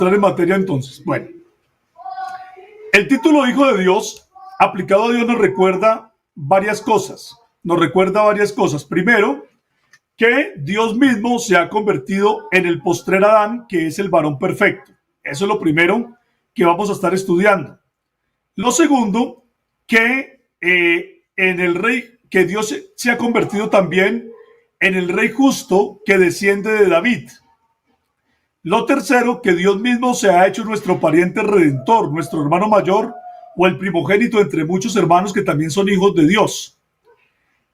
entrar en materia entonces. Bueno, el título Hijo de Dios, aplicado a Dios, nos recuerda varias cosas. Primero, que Dios mismo se ha convertido en el postrer Adán, que es el varón perfecto. Eso es lo primero que vamos a estar estudiando. Lo segundo, que que Dios se ha convertido también en el rey justo que desciende de David. Lo tercero, que Dios mismo se ha hecho nuestro pariente redentor, nuestro hermano mayor o el primogénito entre muchos hermanos que también son hijos de Dios.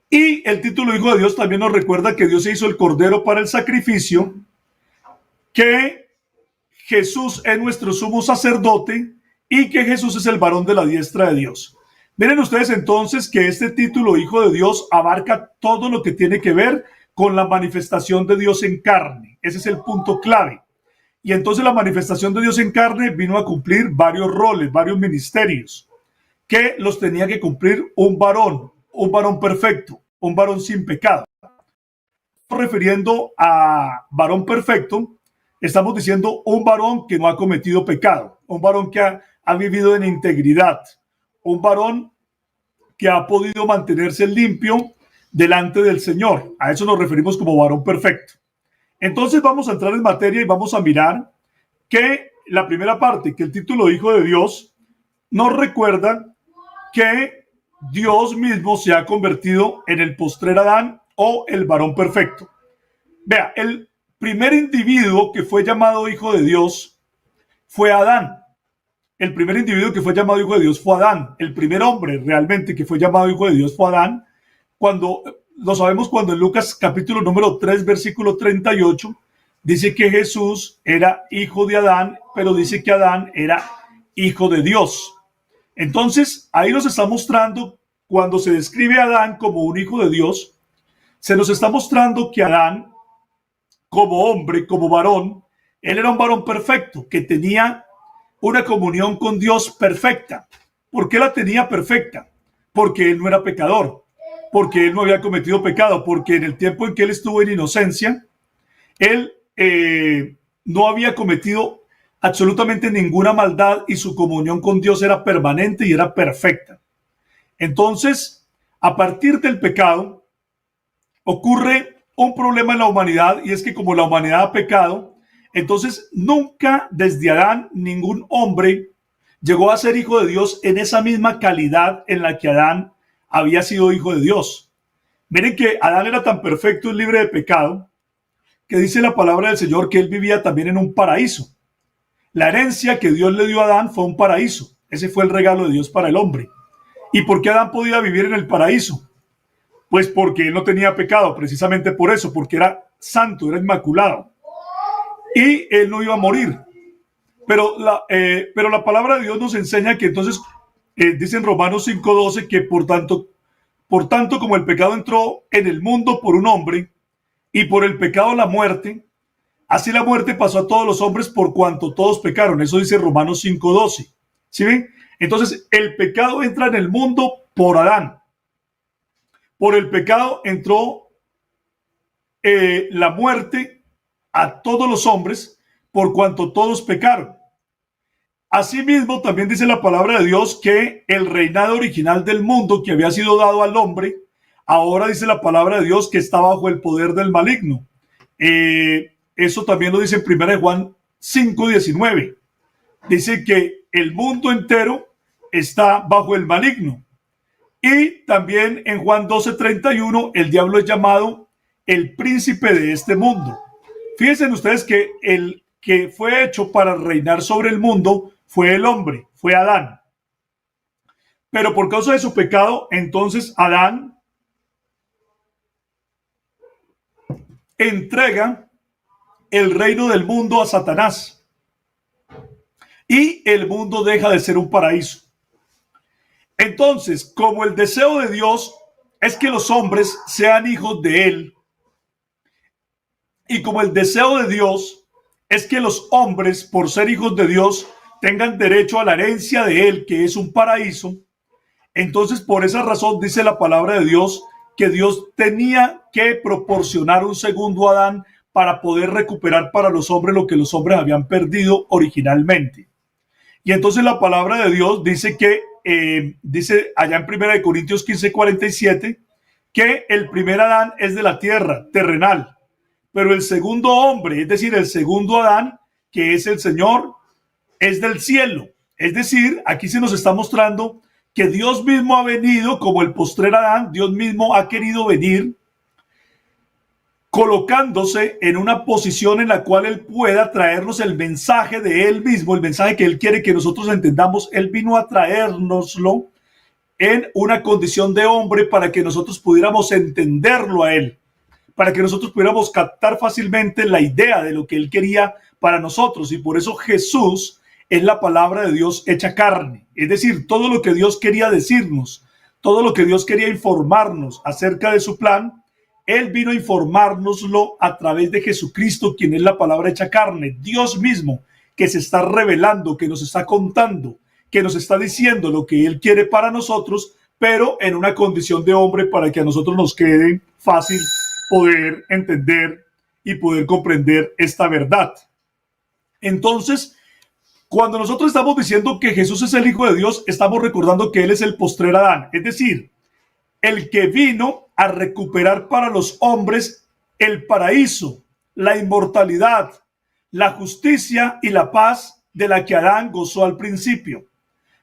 Y el título Hijo de Dios también nos recuerda que Dios se hizo el cordero para el sacrificio, que Jesús es nuestro sumo sacerdote y que Jesús es el varón de la diestra de Dios. Miren ustedes entonces que este título Hijo de Dios abarca todo lo que tiene que ver con la manifestación de Dios en carne. Ese es el punto clave. Y entonces la manifestación de Dios en carne vino a cumplir varios roles, varios ministerios, que los tenía que cumplir un varón perfecto, un varón sin pecado. Refiriendo a varón perfecto, estamos diciendo un varón que no ha cometido pecado, un varón que ha vivido en integridad, un varón que ha podido mantenerse limpio delante del Señor. A eso nos referimos como varón perfecto. Entonces vamos a entrar en materia y vamos a mirar que la primera parte, que el título Hijo de Dios, nos recuerda que Dios mismo se ha convertido en el postrer Adán o el varón perfecto. Vea, el primer individuo que fue llamado Hijo de Dios fue Adán. El primer individuo que fue llamado Hijo de Dios fue Adán. El primer hombre realmente que fue llamado Hijo de Dios fue Adán. Lo sabemos cuando en Lucas capítulo número 3, versículo 38, dice que Jesús era hijo de Adán, pero dice que Adán era hijo de Dios. Entonces, ahí nos está mostrando, cuando se describe a Adán como un hijo de Dios, se nos está mostrando que Adán, como hombre, como varón, él era un varón perfecto, que tenía una comunión con Dios perfecta. ¿Por qué la tenía perfecta? Porque él no era pecador, porque él no había cometido pecado, porque en el tiempo en que él estuvo en inocencia, él no había cometido absolutamente ninguna maldad y su comunión con Dios era permanente y era perfecta. Entonces, a partir del pecado, ocurre un problema en la humanidad, y es que como la humanidad ha pecado, entonces nunca desde Adán ningún hombre llegó a ser hijo de Dios en esa misma calidad en la que Adán había sido hijo de Dios. Miren que Adán era tan perfecto y libre de pecado que dice la palabra del Señor que él vivía también en un paraíso. La herencia que Dios le dio a Adán fue un paraíso. Ese fue el regalo de Dios para el hombre. ¿Y por qué Adán podía vivir en el paraíso? Pues porque él no tenía pecado, precisamente por eso, porque era santo, era inmaculado. Y él no iba a morir. Pero la palabra de Dios nos enseña que entonces, dice en Romanos 5:12, que por tanto como el pecado entró en el mundo por un hombre, y por el pecado la muerte, así la muerte pasó a todos los hombres por cuanto todos pecaron. Eso dice Romanos 5:12. ¿Sí ven? Entonces, el pecado entra en el mundo por Adán. Por el pecado entró la muerte a todos los hombres por cuanto todos pecaron. Asimismo, también dice la palabra de Dios que el reinado original del mundo que había sido dado al hombre, ahora dice la palabra de Dios que está bajo el poder del maligno. Eso también lo dice en 1 Juan 5:19. Dice que el mundo entero está bajo el maligno. Y también en Juan 12:31 el diablo es llamado el príncipe de este mundo. Fíjense ustedes que el que fue hecho para reinar sobre el mundo fue el hombre, fue Adán. Pero por causa de su pecado, entonces Adán entrega el reino del mundo a Satanás. Y el mundo deja de ser un paraíso. Entonces, como el deseo de Dios es que los hombres sean hijos de Él, y como el deseo de Dios es que los hombres, por ser hijos de Dios, tengan derecho a la herencia de Él, que es un paraíso, entonces por esa razón dice la palabra de Dios que Dios tenía que proporcionar un segundo Adán para poder recuperar para los hombres lo que los hombres habían perdido originalmente. Y entonces la palabra de Dios dice que, dice allá en 1 Corintios 15:47, que el primer Adán es de la tierra, terrenal, pero el segundo hombre, es decir, el segundo Adán, que es el Señor, es del cielo. Es decir, aquí se nos está mostrando que Dios mismo ha venido como el postrer Adán. Dios mismo ha querido venir colocándose en una posición en la cual Él pueda traernos el mensaje de Él mismo, el mensaje que Él quiere que nosotros entendamos. Él vino a traérnoslo en una condición de hombre para que nosotros pudiéramos entenderlo a Él, para que nosotros pudiéramos captar fácilmente la idea de lo que Él quería para nosotros. Y por eso Jesús es la palabra de Dios hecha carne. Es decir, todo lo que Dios quería decirnos, todo lo que Dios quería informarnos acerca de su plan, Él vino a informárnoslo a través de Jesucristo, quien es la palabra hecha carne. Dios mismo, que se está revelando, que nos está contando, que nos está diciendo lo que Él quiere para nosotros, pero en una condición de hombre, para que a nosotros nos quede fácil poder entender y poder comprender esta verdad. Entonces, cuando nosotros estamos diciendo que Jesús es el Hijo de Dios, estamos recordando que Él es el postrer Adán, es decir, el que vino a recuperar para los hombres el paraíso, la inmortalidad, la justicia y la paz de la que Adán gozó al principio.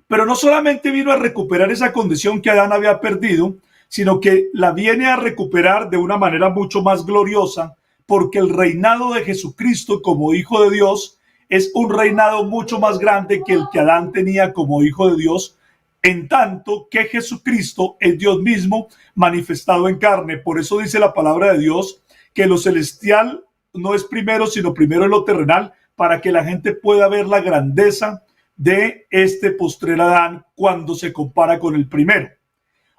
Pero no solamente vino a recuperar esa condición que Adán había perdido, sino que la viene a recuperar de una manera mucho más gloriosa, porque el reinado de Jesucristo como Hijo de Dios es un reinado mucho más grande que el que Adán tenía como Hijo de Dios, en tanto que Jesucristo es Dios mismo manifestado en carne. Por eso dice la palabra de Dios que lo celestial no es primero, sino primero es lo terrenal, para que la gente pueda ver la grandeza de este postrer Adán cuando se compara con el primero.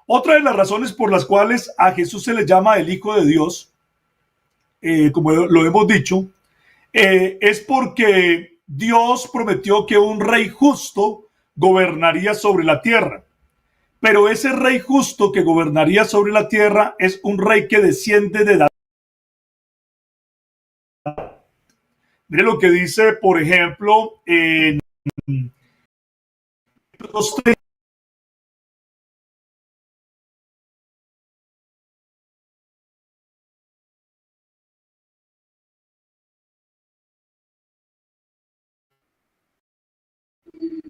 Otra de las razones por las cuales a Jesús se le llama el Hijo de Dios, como lo hemos dicho, es porque Dios prometió que un rey justo gobernaría sobre la tierra. Pero ese rey justo que gobernaría sobre la tierra es un rey que desciende de David. Mire lo que dice, por ejemplo, en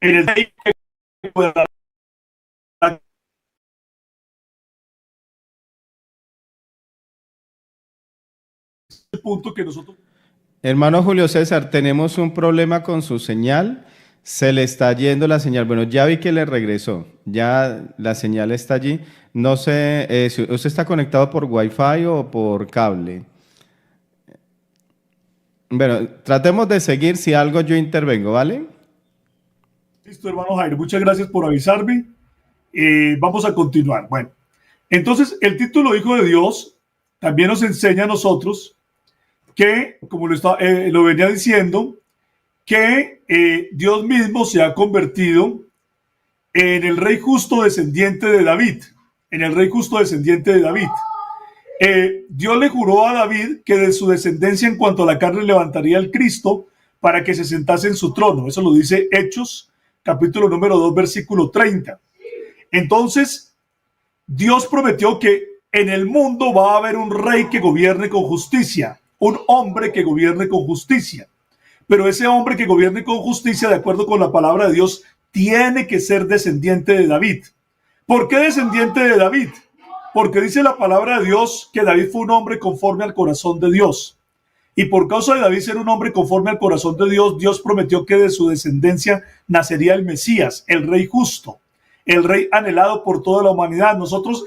el rey que punto que nosotros... Hermano Julio César, tenemos un problema con su señal. Se le está yendo la señal. Bueno, ya vi que le regresó. Ya la señal está allí. No sé, si ¿usted está conectado por Wi-Fi o por cable? Bueno, tratemos de seguir. Si algo yo intervengo, ¿vale? Listo, hermano Jairo. Muchas gracias por avisarme. Vamos a continuar. Bueno, entonces el título Hijo de Dios también nos enseña a nosotros que, como lo venía diciendo, que Dios mismo se ha convertido en el rey justo descendiente de David, en el rey justo descendiente de David. Dios le juró a David que de su descendencia en cuanto a la carne levantaría el Cristo para que se sentase en su trono. Eso lo dice Hechos, capítulo número 2, versículo 30. Entonces, Dios prometió que en el mundo va a haber un rey que gobierne con justicia, un hombre que gobierne con justicia. Pero ese hombre que gobierne con justicia, de acuerdo con la palabra de Dios, tiene que ser descendiente de David. ¿Por qué descendiente de David? Porque dice la palabra de Dios que David fue un hombre conforme al corazón de Dios. Y por causa de David ser un hombre conforme al corazón de Dios, Dios prometió que de su descendencia nacería el Mesías, el rey justo, el rey anhelado por toda la humanidad. Nosotros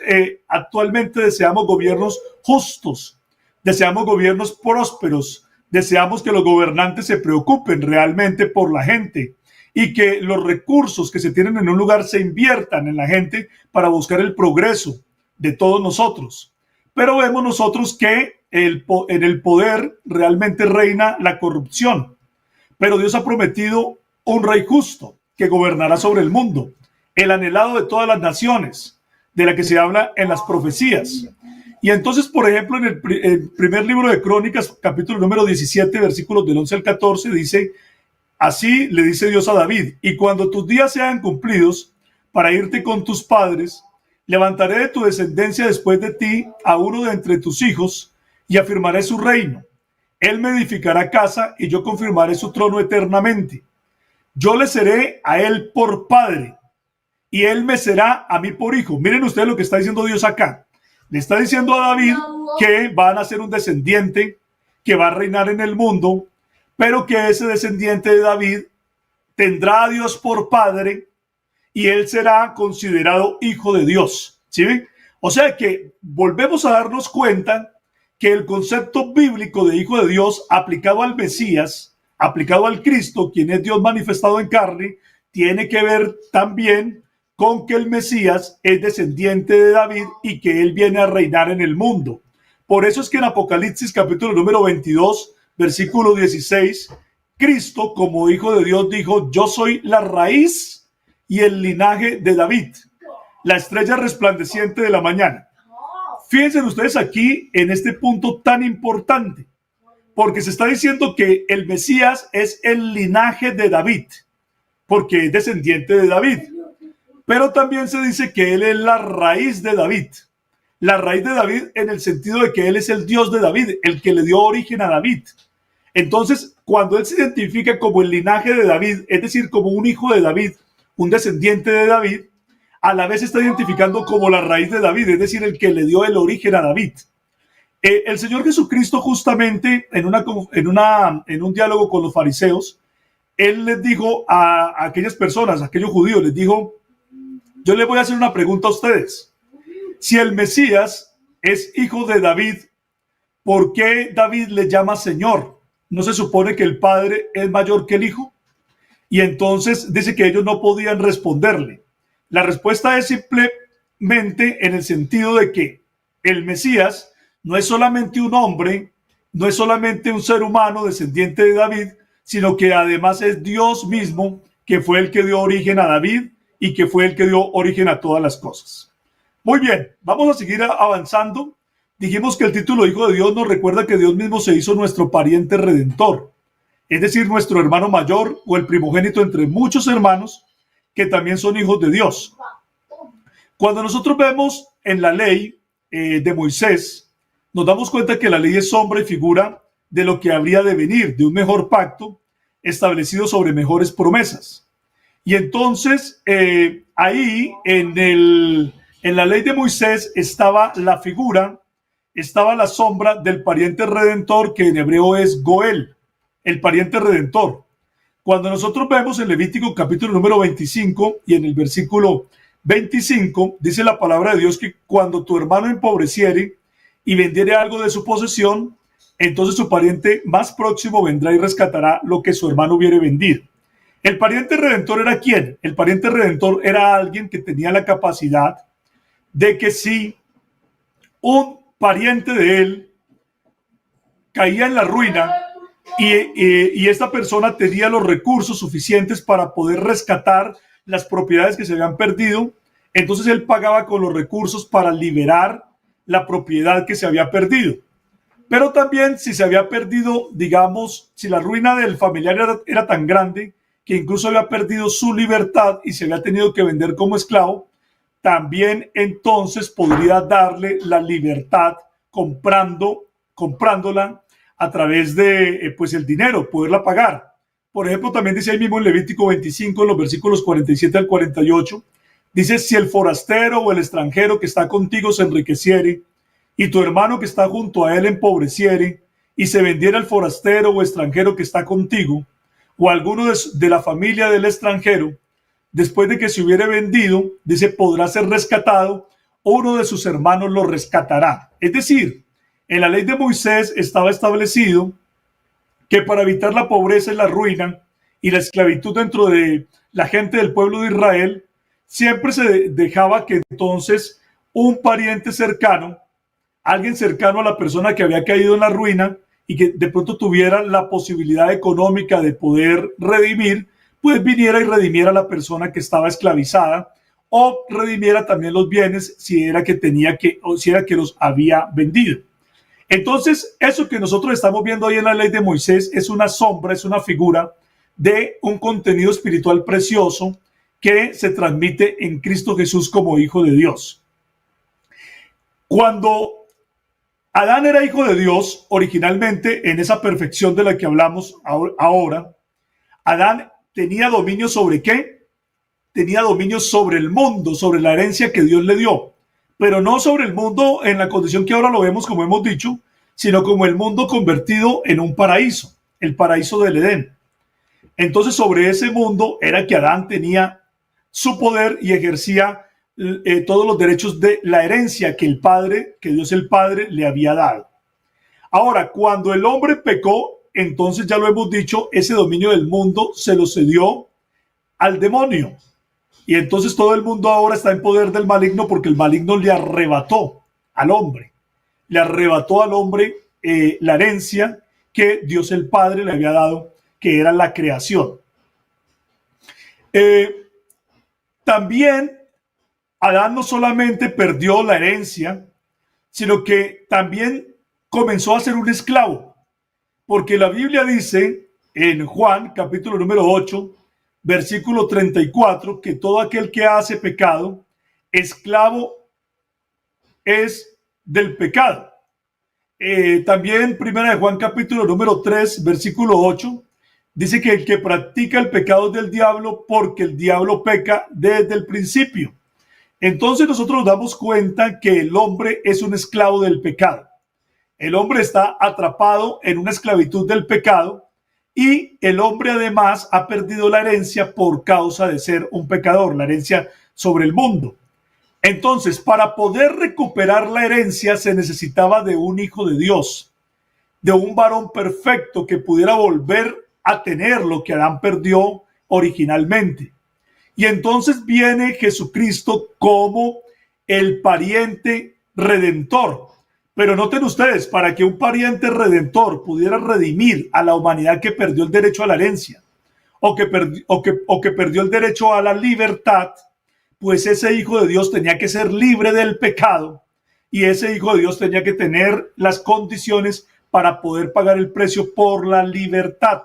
actualmente deseamos gobiernos justos, deseamos gobiernos prósperos, deseamos que los gobernantes se preocupen realmente por la gente y que los recursos que se tienen en un lugar se inviertan en la gente para buscar el progreso de todos nosotros. Pero vemos nosotros que en el poder realmente reina la corrupción. Pero Dios ha prometido un rey justo que gobernará sobre el mundo, el anhelado de todas las naciones, de la que se habla en las profecías. Y entonces, por ejemplo, en el primer libro de Crónicas, capítulo número 17, versículos del 11 al 14, dice, así le dice Dios a David, y cuando tus días sean cumplidos para irte con tus padres, levantaré de tu descendencia después de ti a uno de entre tus hijos y afirmaré su reino. Él me edificará casa y yo confirmaré su trono eternamente. Yo le seré a él por padre y él me será a mí por hijo. Miren ustedes lo que está diciendo Dios acá. Le está diciendo a David que va a nacer un descendiente que va a reinar en el mundo, pero que ese descendiente de David tendrá a Dios por padre y él será considerado hijo de Dios. ¿Sí ven? O sea que volvemos a darnos cuenta que el concepto bíblico de hijo de Dios aplicado al Mesías, aplicado al Cristo, quien es Dios manifestado en carne, tiene que ver también con que el Mesías es descendiente de David y que él viene a reinar en el mundo. Por eso es que en Apocalipsis capítulo número 22, versículo 16, Cristo como hijo de Dios dijo, yo soy la raíz y el linaje de David, la estrella resplandeciente de la mañana. Fíjense ustedes aquí en este punto tan importante, porque se está diciendo que el Mesías es el linaje de David, porque es descendiente de David. Pero también se dice que él es la raíz de David. La raíz de David en el sentido de que él es el Dios de David, el que le dio origen a David. Entonces, cuando él se identifica como el linaje de David, es decir, como un hijo de David, un descendiente de David, a la vez está identificando como la raíz de David, es decir, el que le dio el origen a David. El Señor Jesucristo justamente en un diálogo con los fariseos, él les dijo a aquellas personas, a aquellos judíos, les dijo, yo les voy a hacer una pregunta a ustedes. Si el Mesías es hijo de David, ¿por qué David le llama Señor? ¿No se supone que el Padre es mayor que el Hijo? Y entonces dice que ellos no podían responderle. La respuesta es simplemente en el sentido de que el Mesías no es solamente un hombre, no es solamente un ser humano descendiente de David, sino que además es Dios mismo, que fue el que dio origen a David y que fue el que dio origen a todas las cosas. Muy bien, vamos a seguir avanzando. Dijimos que el título Hijo de Dios nos recuerda que Dios mismo se hizo nuestro pariente redentor, es decir, nuestro hermano mayor o el primogénito entre muchos hermanos que también son hijos de Dios. Cuando nosotros vemos en la ley de Moisés, nos damos cuenta que la ley es sombra y figura de lo que habría de venir, de un mejor pacto establecido sobre mejores promesas. Y entonces ahí en la ley de Moisés estaba la figura, estaba la sombra del pariente redentor, que en hebreo es Goel, el pariente redentor. Cuando nosotros vemos en Levítico capítulo número 25 y en el versículo 25, dice la palabra de Dios que cuando tu hermano empobreciere y vendiere algo de su posesión, entonces su pariente más próximo vendrá y rescatará lo que su hermano hubiere vendido. ¿El pariente redentor era quién? El pariente redentor era alguien que tenía la capacidad de que si un pariente de él caía en la ruina y esta persona tenía los recursos suficientes para poder rescatar las propiedades que se habían perdido, entonces él pagaba con los recursos para liberar la propiedad que se había perdido. Pero también si se había perdido, digamos, si la ruina del familiar era tan grande que incluso había perdido su libertad y se había tenido que vender como esclavo, también entonces podría darle la libertad comprándola a través de pues el dinero, poderla pagar. Por ejemplo, también dice ahí mismo en Levítico 25, en los versículos 47 al 48, dice, si el forastero o el extranjero que está contigo se enriqueciere y tu hermano que está junto a él empobreciere y se vendiera el forastero o extranjero que está contigo o alguno de la familia del extranjero, después de que se hubiere vendido, dice, podrá ser rescatado o uno de sus hermanos lo rescatará. Es decir, en la ley de Moisés estaba establecido que para evitar la pobreza y la ruina y la esclavitud dentro de la gente del pueblo de Israel, siempre se dejaba que entonces un pariente cercano, alguien cercano a la persona que había caído en la ruina y que de pronto tuviera la posibilidad económica de poder redimir, pues viniera y redimiera a la persona que estaba esclavizada o redimiera también los bienes si era que tenía que, o si era que los había vendido. Entonces, eso que nosotros estamos viendo ahí en la ley de Moisés es una sombra, es una figura de un contenido espiritual precioso que se transmite en Cristo Jesús como Hijo de Dios. Cuando Adán era hijo de Dios, originalmente, en esa perfección de la que hablamos ahora, Adán tenía dominio sobre ¿qué? Tenía dominio sobre el mundo, sobre la herencia que Dios le dio, pero no sobre el mundo en la condición que ahora lo vemos, como hemos dicho, sino como el mundo convertido en un paraíso, el paraíso del Edén. Entonces, sobre ese mundo era que Adán tenía su poder y ejercía todos los derechos de la herencia que el Padre, que Dios el Padre le había dado. Ahora, cuando el hombre pecó, entonces ya lo hemos dicho, ese dominio del mundo se lo cedió al demonio. Y entonces todo el mundo ahora está en poder del maligno porque el maligno le arrebató al hombre. Le arrebató al hombre la herencia que Dios el Padre le había dado, que era la creación. También Adán no solamente perdió la herencia, sino que también comenzó a ser un esclavo. Porque la Biblia dice en Juan, capítulo número 8, versículo 34, que todo aquel que hace pecado, esclavo es del pecado. También primera de Juan, capítulo número 3, versículo 8, dice que el que practica el pecado es del diablo, porque el diablo peca desde el principio. Entonces nosotros nos damos cuenta que el hombre es un esclavo del pecado. El hombre está atrapado en una esclavitud del pecado y el hombre además ha perdido la herencia por causa de ser un pecador, la herencia sobre el mundo. Entonces, para poder recuperar la herencia se necesitaba de un hijo de Dios, de un varón perfecto que pudiera volver a tener lo que Adán perdió originalmente. Y entonces viene Jesucristo como el pariente redentor. Pero noten ustedes, para que un pariente redentor pudiera redimir a la humanidad que perdió el derecho a la herencia o que perdió el derecho a la libertad, pues ese hijo de Dios tenía que ser libre del pecado y ese hijo de Dios tenía que tener las condiciones para poder pagar el precio por la libertad.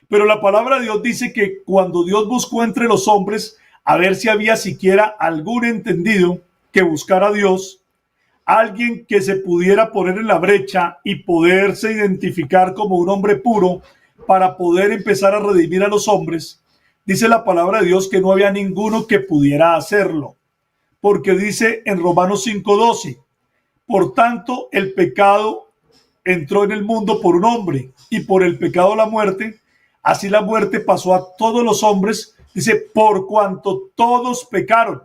Pero la palabra de Dios dice que cuando Dios buscó entre los hombres a ver si había siquiera algún entendido que buscara a Dios, alguien que se pudiera poner en la brecha y poderse identificar como un hombre puro para poder empezar a redimir a los hombres, dice la palabra de Dios que no había ninguno que pudiera hacerlo. Porque dice en Romanos 5:12, por tanto el pecado entró en el mundo por un hombre y por el pecado la muerte, así la muerte pasó a todos los hombres, dice, por cuanto todos pecaron.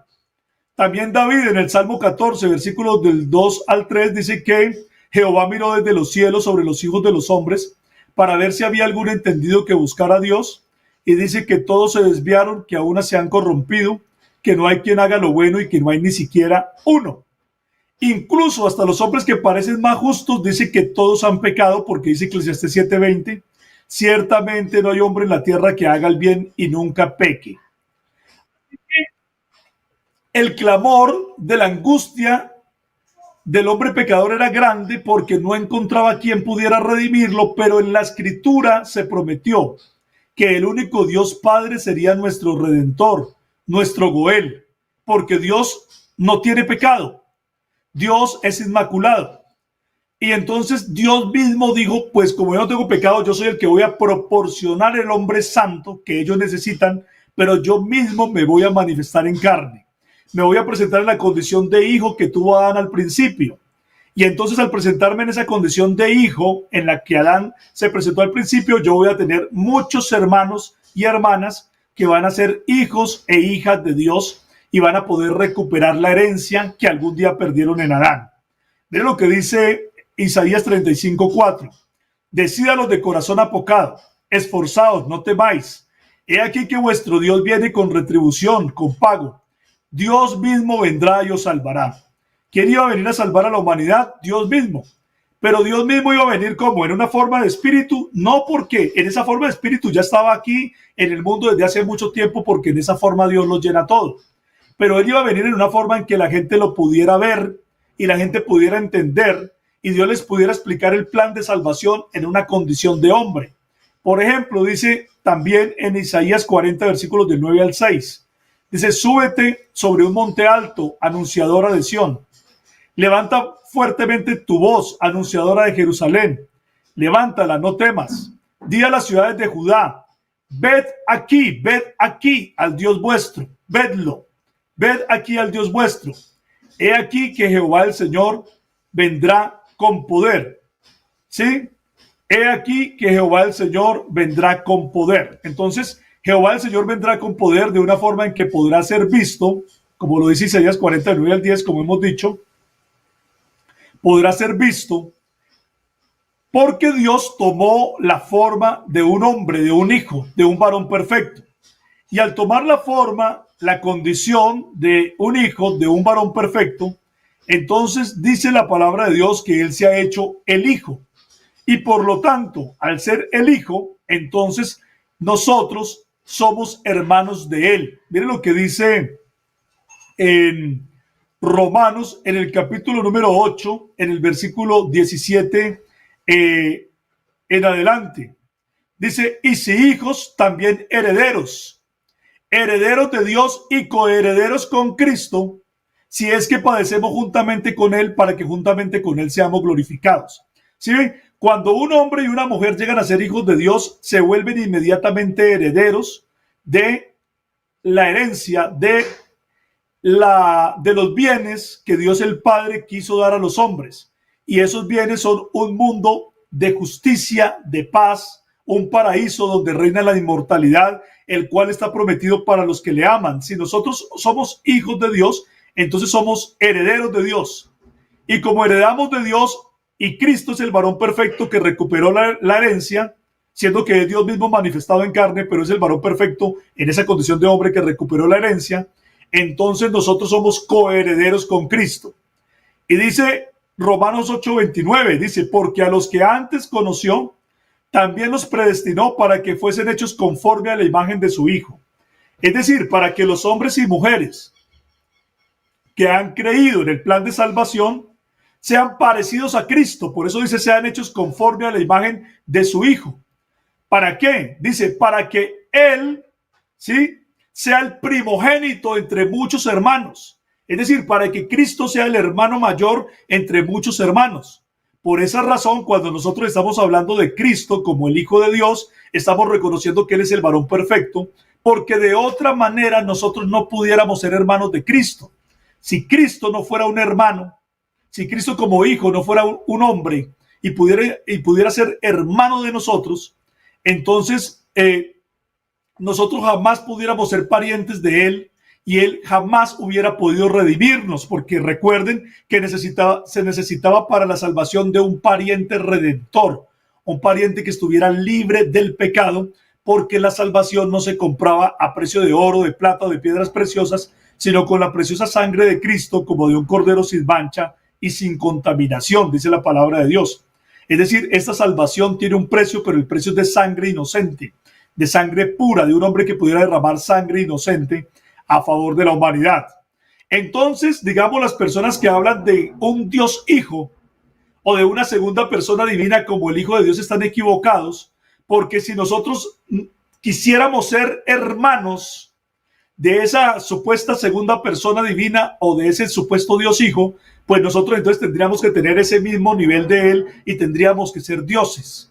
También David en el Salmo 14, versículos del 2 al 3, dice que Jehová miró desde los cielos sobre los hijos de los hombres para ver si había algún entendido que buscara a Dios. Y dice que todos se desviaron, que aún se han corrompido, que no hay quien haga lo bueno y que no hay ni siquiera uno. Incluso hasta los hombres que parecen más justos, dice que todos han pecado, porque dice Eclesiastés 7:20, ciertamente no hay hombre en la tierra que haga el bien y nunca peque. El clamor de la angustia del hombre pecador era grande porque no encontraba quien pudiera redimirlo, pero en la escritura se prometió que el único Dios Padre sería nuestro Redentor, nuestro Goel, porque Dios no tiene pecado, Dios es inmaculado. Y entonces Dios mismo dijo, pues como yo no tengo pecado, yo soy el que voy a proporcionar el hombre santo que ellos necesitan, pero yo mismo me voy a manifestar en carne. Me voy a presentar en la condición de hijo que tuvo Adán al principio. Y entonces al presentarme en esa condición de hijo en la que Adán se presentó al principio, yo voy a tener muchos hermanos y hermanas que van a ser hijos e hijas de Dios y van a poder recuperar la herencia que algún día perdieron en Adán. Miren lo que dice Isaías 35:4. Decídalos de corazón apocado, esforzaos, no temáis. He aquí que vuestro Dios viene con retribución, con pago. Dios mismo vendrá y os salvará. ¿Quién iba a venir a salvar a la humanidad? Dios mismo. Pero Dios mismo iba a venir como en una forma de espíritu, no porque en esa forma de espíritu ya estaba aquí en el mundo desde hace mucho tiempo, porque en esa forma Dios los llena todo. pero él iba a venir en una forma en que la gente lo pudiera ver y la gente pudiera entender y Dios les pudiera explicar el plan de salvación en una condición de hombre. Por ejemplo, dice también en Isaías 40, versículos del 9 al 6, dice: súbete sobre un monte alto, anunciadora de Sión. Levanta fuertemente tu voz, anunciadora de Jerusalén. Levántala, no temas. Di a las ciudades de Judá: ved aquí al Dios vuestro, vedlo, ved aquí al Dios vuestro. He aquí que Jehová el Señor vendrá con poder. ¿Sí? He aquí que Jehová el Señor vendrá con poder. Entonces, Jehová el Señor vendrá con poder de una forma en que podrá ser visto, como lo dice Isaías 49 al 10, como hemos dicho, podrá ser visto porque Dios tomó la forma de un hombre, de un hijo, de un varón perfecto. Y al tomar la forma, la condición de un hijo, de un varón perfecto, entonces dice la palabra de Dios que él se ha hecho el hijo. Y por lo tanto, al ser el hijo, entonces nosotros somos hermanos de él. Miren lo que dice en Romanos, en el capítulo número 8, en el versículo 17 en adelante. Dice: y si hijos, también herederos, herederos de Dios y coherederos con Cristo, si es que padecemos juntamente con él, para que juntamente con él seamos glorificados. ¿Sí ven? Cuando un hombre y una mujer llegan a ser hijos de Dios, se vuelven inmediatamente herederos de la herencia, de los bienes que Dios el Padre quiso dar a los hombres. Y esos bienes son un mundo de justicia, de paz, un paraíso donde reina la inmortalidad, el cual está prometido para los que le aman. Si nosotros somos hijos de Dios, entonces somos herederos de Dios. Y como heredamos de Dios, y Cristo es el varón perfecto que recuperó la herencia, siendo que es Dios mismo manifestado en carne, pero es el varón perfecto en esa condición de hombre que recuperó la herencia, entonces nosotros somos coherederos con Cristo. Y dice Romanos 8:29, dice: porque a los que antes conoció, también los predestinó para que fuesen hechos conforme a la imagen de su Hijo. Es decir, para que los hombres y mujeres que han creído en el plan de salvación sean parecidos a Cristo. Por eso dice: sean hechos conforme a la imagen de su Hijo. ¿Para qué? Dice: para que Él, ¿sí?, sea el primogénito entre muchos hermanos. Es decir, para que Cristo sea el hermano mayor entre muchos hermanos. Por esa razón, cuando nosotros estamos hablando de Cristo como el Hijo de Dios, estamos reconociendo que Él es el varón perfecto, porque de otra manera nosotros no pudiéramos ser hermanos de Cristo. Si Cristo no fuera un hermano, si Cristo como hijo no fuera un hombre y pudiera ser hermano de nosotros, entonces nosotros jamás pudiéramos ser parientes de él y él jamás hubiera podido redimirnos, porque recuerden que se necesitaba para la salvación de un pariente redentor, un pariente que estuviera libre del pecado, porque la salvación no se compraba a precio de oro, de plata o de piedras preciosas, sino con la preciosa sangre de Cristo, como de un cordero sin mancha y sin contaminación, dice la palabra de Dios. Es decir, esta salvación tiene un precio, pero el precio es de sangre inocente, de sangre pura, de un hombre que pudiera derramar sangre inocente a favor de la humanidad. Entonces, digamos, las personas que hablan de un Dios hijo o de una segunda persona divina como el Hijo de Dios están equivocados, porque si nosotros quisiéramos ser hermanos de esa supuesta segunda persona divina o de ese supuesto Dios hijo, pues nosotros entonces tendríamos que tener ese mismo nivel de él y tendríamos que ser dioses.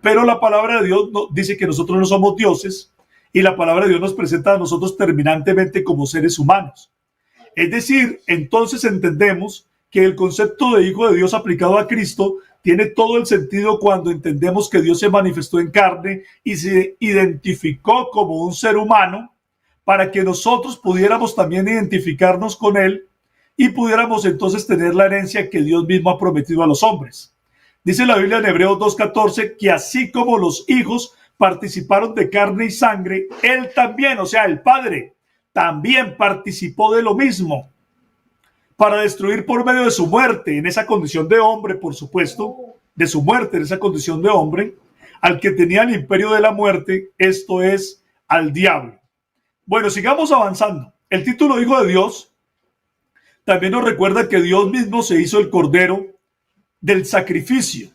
Pero la palabra de Dios dice que nosotros no somos dioses, y la palabra de Dios nos presenta a nosotros terminantemente como seres humanos. Es decir, entonces entendemos que el concepto de Hijo de Dios aplicado a Cristo tiene todo el sentido cuando entendemos que Dios se manifestó en carne y se identificó como un ser humano para que nosotros pudiéramos también identificarnos con él y pudiéramos entonces tener la herencia que Dios mismo ha prometido a los hombres. Dice la Biblia en Hebreos 2:14 que así como los hijos participaron de carne y sangre, él también, o sea, el Padre, también participó de lo mismo para destruir por medio de su muerte, en esa condición de hombre, por supuesto, de su muerte en esa condición de hombre, al que tenía el imperio de la muerte, esto es, al diablo. Bueno, sigamos avanzando. el título Hijo de Dios también nos recuerda que Dios mismo se hizo el cordero del sacrificio.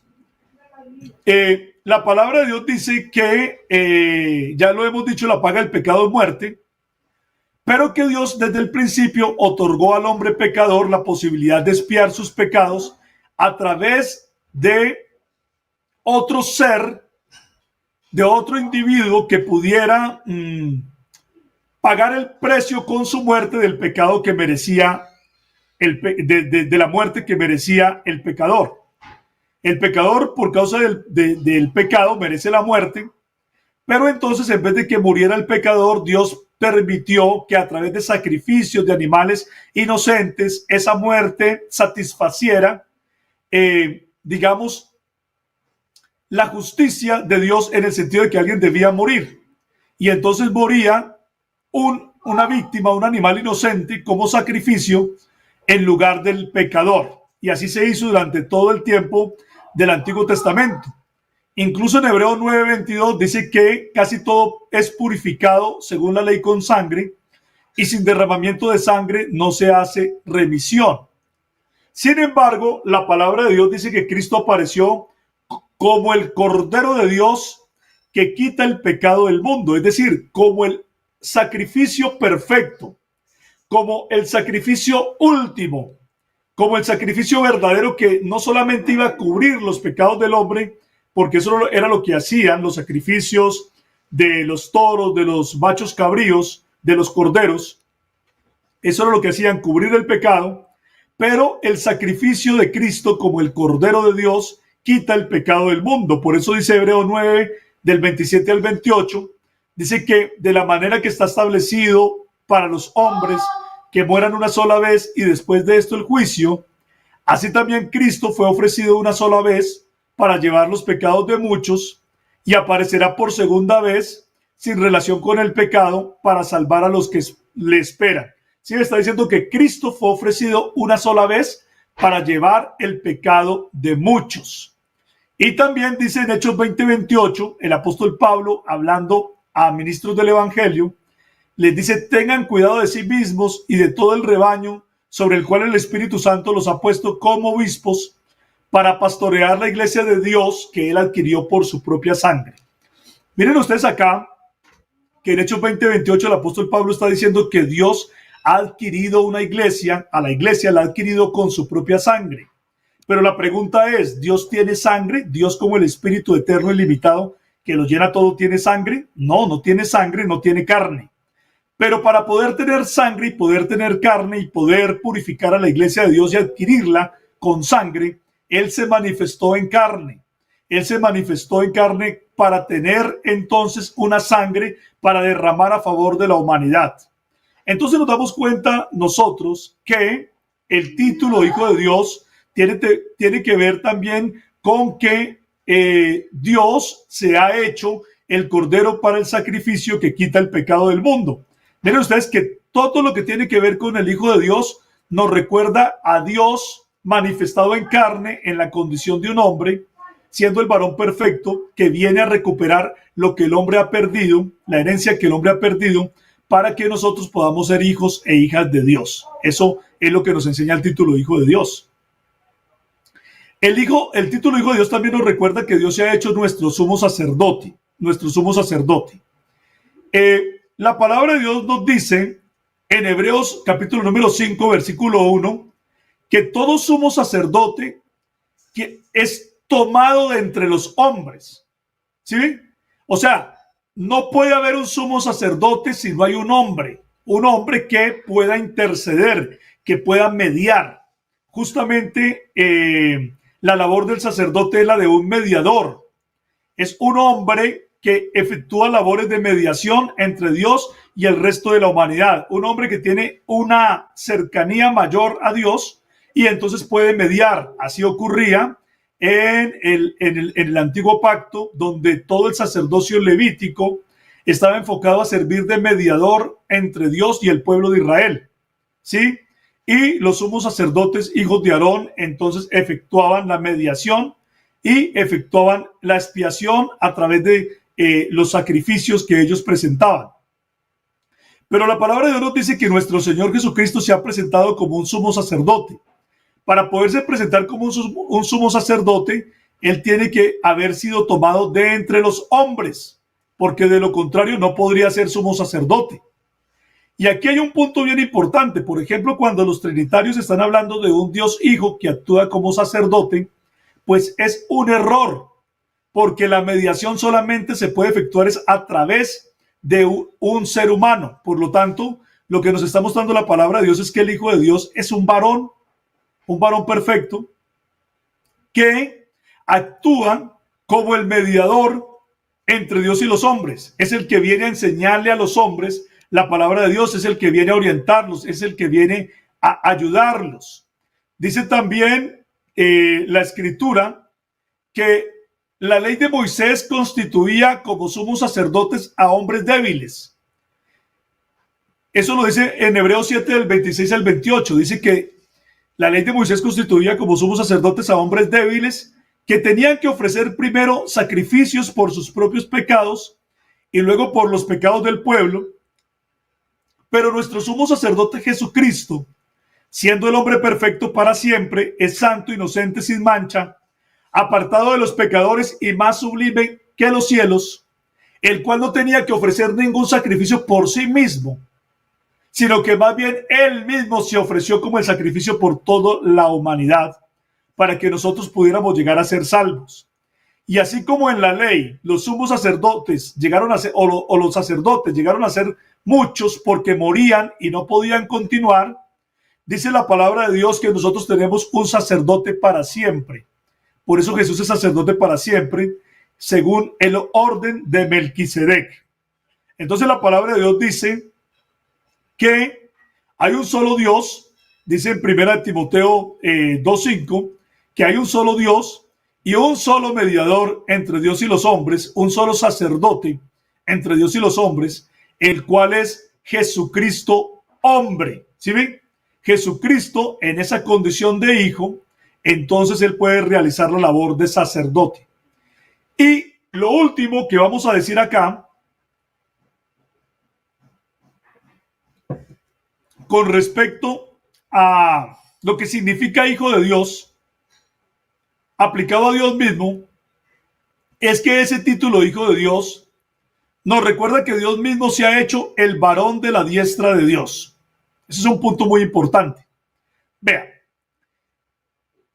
La palabra de Dios dice que, ya lo hemos dicho, la paga del pecado es muerte, pero que Dios desde el principio otorgó al hombre pecador la posibilidad de expiar sus pecados a través de otro ser, de otro individuo que pudiera pagar el precio con su muerte del pecado que merecía, de la muerte que merecía el pecador. El pecador, por causa del pecado, merece la muerte, pero entonces, en vez de que muriera el pecador, Dios permitió que a través de sacrificios de animales inocentes, esa muerte satisfaciera, digamos, la justicia de Dios, en el sentido de que alguien debía morir. Y entonces moría una víctima, un animal inocente, como sacrificio en lugar del pecador. Y así se hizo durante todo el tiempo del Antiguo Testamento. Incluso en Hebreos 9:22 dice que casi todo es purificado según la ley con sangre, y sin derramamiento de sangre no se hace remisión. Sin embargo, la palabra de Dios dice que Cristo apareció como el Cordero de Dios que quita el pecado del mundo, es decir, como el sacrificio perfecto, como el sacrificio último, como el sacrificio verdadero que no solamente iba a cubrir los pecados del hombre, porque eso era lo que hacían los sacrificios de los toros, de los machos cabríos, de los corderos. Eso era lo que hacían, cubrir el pecado, pero el sacrificio de Cristo como el Cordero de Dios quita el pecado del mundo. Por eso dice Hebreos 9, del 27 al 28, dice que de la manera que está establecido para los hombres que mueran una sola vez y después de esto el juicio, así también Cristo fue ofrecido una sola vez para llevar los pecados de muchos, y aparecerá por segunda vez sin relación con el pecado para salvar a los que le esperan. Sí, está diciendo que Cristo fue ofrecido una sola vez para llevar el pecado de muchos. Y también dice en Hechos 20:28, el apóstol Pablo, hablando a ministros del evangelio, les dice: tengan cuidado de sí mismos y de todo el rebaño sobre el cual el Espíritu Santo los ha puesto como obispos para pastorear la iglesia de Dios que él adquirió por su propia sangre. Miren ustedes acá que en Hechos 20:28 el apóstol Pablo está diciendo que Dios ha adquirido una iglesia, a la iglesia la ha adquirido con su propia sangre. Pero la pregunta es, ¿Dios tiene sangre? ¿Dios, como el Espíritu eterno y limitado que lo llena todo, tiene sangre? No, no tiene sangre, no tiene carne. Pero para poder tener sangre y poder tener carne y poder purificar a la iglesia de Dios y adquirirla con sangre, Él se manifestó en carne. Él se manifestó en carne para tener entonces una sangre para derramar a favor de la humanidad. Entonces nos damos cuenta nosotros que el título Hijo de Dios tiene que ver también con que Dios se ha hecho el Cordero para el sacrificio que quita el pecado del mundo. Miren ustedes que todo lo que tiene que ver con el Hijo de Dios nos recuerda a Dios manifestado en carne en la condición de un hombre, siendo el varón perfecto que viene a recuperar lo que el hombre ha perdido, la herencia que el hombre ha perdido, para que nosotros podamos ser hijos e hijas de Dios. Eso es lo que nos enseña el título Hijo de Dios. El título Hijo de Dios también nos recuerda que Dios se ha hecho nuestro sumo sacerdote, La palabra de Dios nos dice en Hebreos capítulo número 5, versículo 1, que todo sumo sacerdote que es tomado de entre los hombres. ¿Sí? O sea, no puede haber un sumo sacerdote si no hay un hombre que pueda interceder, que pueda mediar. Justamente la labor del sacerdote es la de un mediador. Es un hombre que efectúa labores de mediación entre Dios y el resto de la humanidad. Un hombre que tiene una cercanía mayor a Dios y entonces puede mediar. Así ocurría en el antiguo pacto, donde todo el sacerdocio levítico estaba enfocado a servir de mediador entre Dios y el pueblo de Israel. ¿Sí? Y los sumos sacerdotes, hijos de Aarón, entonces efectuaban la mediación y efectuaban la expiación a través de los sacrificios que ellos presentaban. Pero la palabra de Dios nos dice que nuestro Señor Jesucristo se ha presentado como un sumo sacerdote. Para poderse presentar como un sumo sacerdote, él tiene que haber sido tomado de entre los hombres, porque de lo contrario no podría ser sumo sacerdote. Y aquí hay un punto bien importante. Por ejemplo, cuando los trinitarios están hablando de un Dios Hijo que actúa como sacerdote, pues es un error, porque la mediación solamente se puede efectuar es a través de un ser humano. Por lo tanto, lo que nos está mostrando la palabra de Dios es que el Hijo de Dios es un varón perfecto, que actúa como el mediador entre Dios y los hombres. Es el que viene a enseñarle a los hombres la palabra de Dios, es el que viene a orientarlos, es el que viene a ayudarlos. Dice también la Escritura que la ley de Moisés constituía como sumos sacerdotes a hombres débiles. Eso lo dice en Hebreos 7, del 26 al 28. Dice que la ley de Moisés constituía como sumos sacerdotes a hombres débiles que tenían que ofrecer primero sacrificios por sus propios pecados y luego por los pecados del pueblo. Pero nuestro sumo sacerdote Jesucristo, siendo el hombre perfecto para siempre, es santo, inocente, sin mancha, apartado de los pecadores y más sublime que los cielos, el cual no tenía que ofrecer ningún sacrificio por sí mismo, sino que más bien él mismo se ofreció como el sacrificio por toda la humanidad, para que nosotros pudiéramos llegar a ser salvos. Y así como en la ley los sumos sacerdotes llegaron a ser, o los sacerdotes llegaron a ser muchos porque morían y no podían continuar, dice la palabra de Dios que nosotros tenemos un sacerdote para siempre. Por eso Jesús es sacerdote para siempre, según el orden de Melquisedec. Entonces la palabra de Dios dice que hay un solo Dios, dice en 1 Timoteo 2:5, que hay un solo Dios y un solo mediador entre Dios y los hombres, un solo sacerdote entre Dios y los hombres, el cual es Jesucristo hombre. ¿Sí ven? Jesucristo en esa condición de hijo, entonces él puede realizar la labor de sacerdote. Y lo último que vamos a decir acá, con respecto a lo que significa hijo de Dios, aplicado a Dios mismo, es que ese título hijo de Dios nos recuerda que Dios mismo se ha hecho el varón de la diestra de Dios. Ese es un punto muy importante. Vean,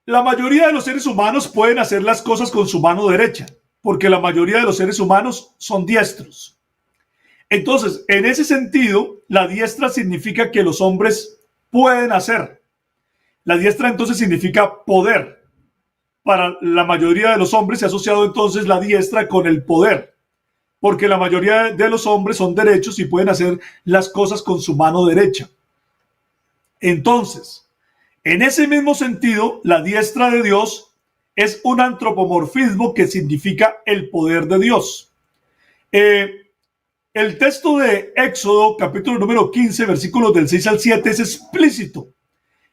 la mayoría de los seres humanos pueden hacer las cosas con su mano derecha, porque la mayoría de los seres humanos son diestros. Entonces, en ese sentido, la diestra significa que los hombres pueden hacer. La diestra entonces significa poder. Para la mayoría de los hombres se ha asociado entonces la diestra con el poder, porque la mayoría de los hombres son derechos y pueden hacer las cosas con su mano derecha. Entonces, en ese mismo sentido, la diestra de Dios es un antropomorfismo que significa el poder de Dios. El texto de Éxodo, capítulo número 15, versículos del 6 al 7, es explícito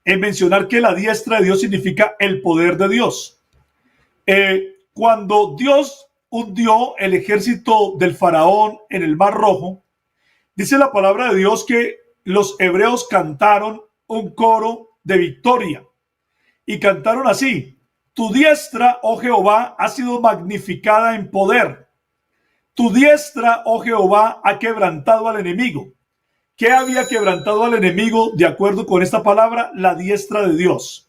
en mencionar que la diestra de Dios significa el poder de Dios. Cuando Dios hundió el ejército del faraón en el Mar Rojo, dice la palabra de Dios que los hebreos cantaron un coro de victoria y cantaron así: tu diestra, oh Jehová, ha sido magnificada en poder. Tu diestra, oh Jehová, ha quebrantado al enemigo. ¿Qué había quebrantado al enemigo de acuerdo con esta palabra? La diestra de Dios.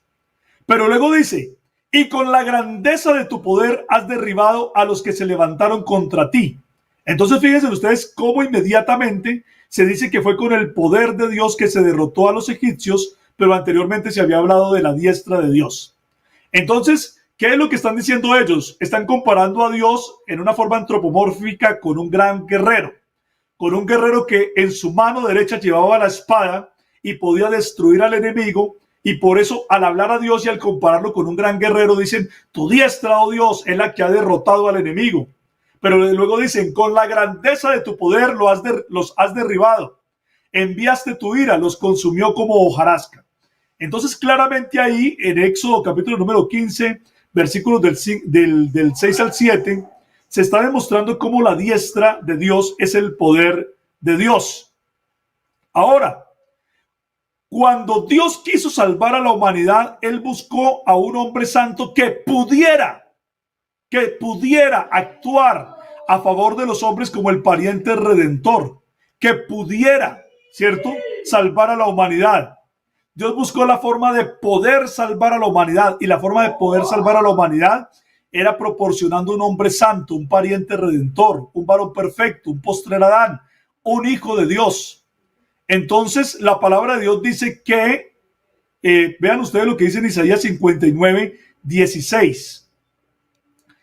Pero luego dice: y con la grandeza de tu poder has derribado a los que se levantaron contra ti. Entonces fíjense ustedes cómo inmediatamente se dice que fue con el poder de Dios que se derrotó a los egipcios, pero anteriormente se había hablado de la diestra de Dios. Entonces, ¿qué es lo que están diciendo ellos? Están comparando a Dios en una forma antropomórfica con un gran guerrero, con un guerrero que en su mano derecha llevaba la espada y podía destruir al enemigo. Y por eso, al hablar a Dios y al compararlo con un gran guerrero, dicen: tu diestra, oh Dios, es la que ha derrotado al enemigo. Pero luego dicen: con la grandeza de tu poder los has derribado. Enviaste tu ira, los consumió como hojarasca. Entonces, claramente ahí, en Éxodo capítulo número 15, versículos del 6 al 7, se está demostrando cómo la diestra de Dios es el poder de Dios. Ahora, cuando Dios quiso salvar a la humanidad, Él buscó a un hombre santo que pudiera actuar a favor de los hombres como el pariente redentor, que pudiera, ¿cierto?, salvar a la humanidad. Dios buscó la forma de poder salvar a la humanidad, y la forma de poder salvar a la humanidad era proporcionando un hombre santo, un pariente redentor, un varón perfecto, un postrer Adán, un hijo de Dios. Entonces la palabra de Dios dice que, vean ustedes lo que dice en Isaías 59:16.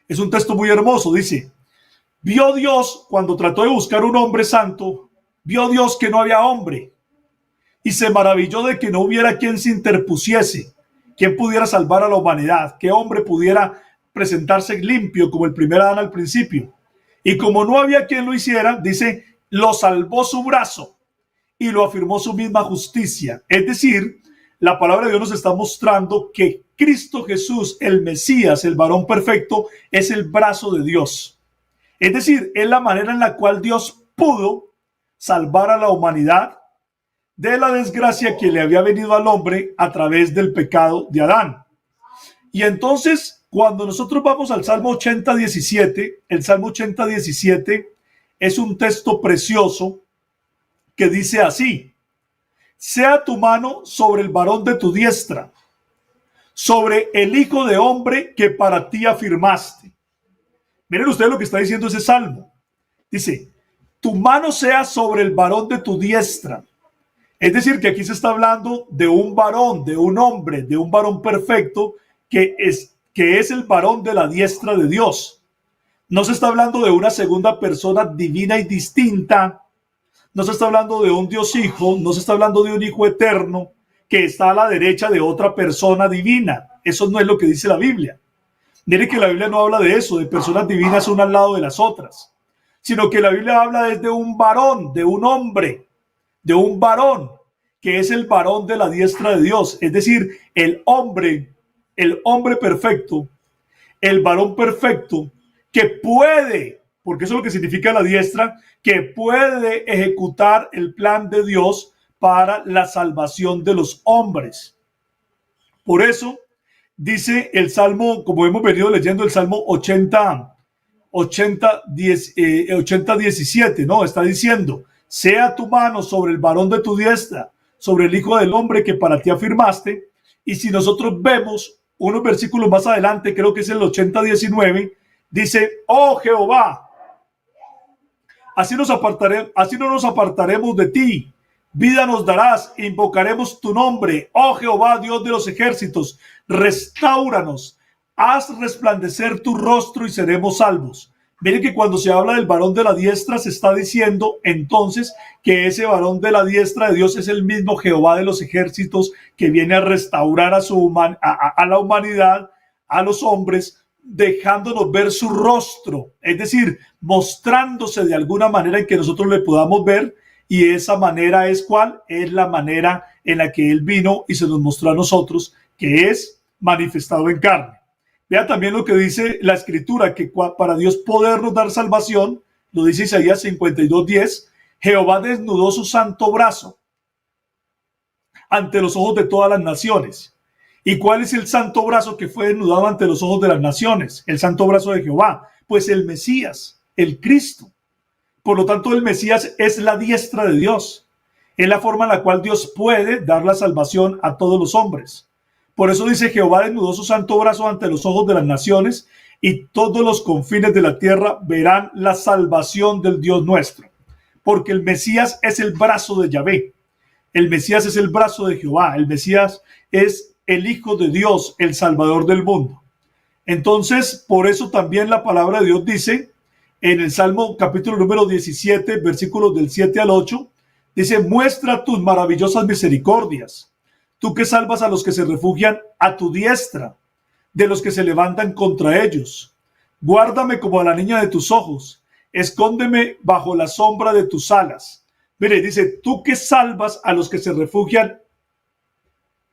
Es un texto muy hermoso. Dice: vio Dios, cuando trató de buscar un hombre santo, vio Dios que no había hombre, y se maravilló de que no hubiera quien se interpusiese, quien pudiera salvar a la humanidad, qué hombre pudiera presentarse limpio como el primer Adán al principio. Y como no había quien lo hiciera, dice, lo salvó su brazo y lo afirmó su misma justicia. Es decir, la palabra de Dios nos está mostrando que Cristo Jesús, el Mesías, el varón perfecto, es el brazo de Dios. Es decir, es la manera en la cual Dios pudo salvar a la humanidad de la desgracia que le había venido al hombre a través del pecado de Adán. Y entonces, cuando nosotros vamos al Salmo 80:17, el Salmo 80:17 es un texto precioso que dice así: sea tu mano sobre el varón de tu diestra, sobre el hijo de hombre que para ti afirmaste. Miren ustedes lo que está diciendo ese salmo. Dice, tu mano sea sobre el varón de tu diestra. Es decir, que aquí se está hablando de un varón, de un hombre, de un varón perfecto que es el varón de la diestra de Dios. No se está hablando de una segunda persona divina y distinta. No se está hablando de un Dios hijo, no se está hablando de un hijo eterno que está a la derecha de otra persona divina. Eso no es lo que dice la Biblia. Mire que la Biblia no habla de eso, de personas divinas una al lado de las otras, sino que la Biblia habla de un varón, de un hombre, de un varón, que es el varón de la diestra de Dios. Es decir, el hombre perfecto, el varón perfecto, que puede, porque eso es lo que significa la diestra, que puede ejecutar el plan de Dios para la salvación de los hombres. Por eso dice el Salmo, como hemos venido leyendo, el Salmo 80:17, ¿no? Está diciendo, sea tu mano sobre el varón de tu diestra, sobre el hijo del hombre que para ti afirmaste. Y si nosotros vemos unos versículos más adelante, creo que es el 80:19, dice, oh Jehová, así no nos apartaremos de ti. Vida nos darás, invocaremos tu nombre. Oh Jehová, Dios de los ejércitos, restáuranos, haz resplandecer tu rostro y seremos salvos. Miren que cuando se habla del varón de la diestra, se está diciendo entonces que ese varón de la diestra de Dios es el mismo Jehová de los ejércitos que viene a restaurar a la humanidad, a los hombres, dejándonos ver su rostro, es decir, mostrándose de alguna manera en que nosotros le podamos ver. Y esa manera es ¿cuál? Es la manera en la que Él vino y se nos mostró a nosotros, que es manifestado en carne. Vea también lo que dice la Escritura, que para Dios podernos dar salvación, lo dice Isaías 52:10, Jehová desnudó su santo brazo ante los ojos de todas las naciones. ¿Y cuál es el santo brazo que fue desnudado ante los ojos de las naciones? El santo brazo de Jehová, pues el Mesías, el Cristo. Por lo tanto, el Mesías es la diestra de Dios. Es la forma en la cual Dios puede dar la salvación a todos los hombres. Por eso dice, Jehová desnudó su santo brazo ante los ojos de las naciones y todos los confines de la tierra verán la salvación del Dios nuestro. Porque el Mesías es el brazo de Yahvé. El Mesías es el brazo de Jehová. El Mesías es el Hijo de Dios, el Salvador del mundo. Entonces, por eso también la palabra de Dios dice, en el Salmo capítulo número 17, versículos del 7 al 8, dice, muestra tus maravillosas misericordias, tú que salvas a los que se refugian a tu diestra, de los que se levantan contra ellos. Guárdame como a la niña de tus ojos, escóndeme bajo la sombra de tus alas. Mire, dice, tú que salvas a los que se refugian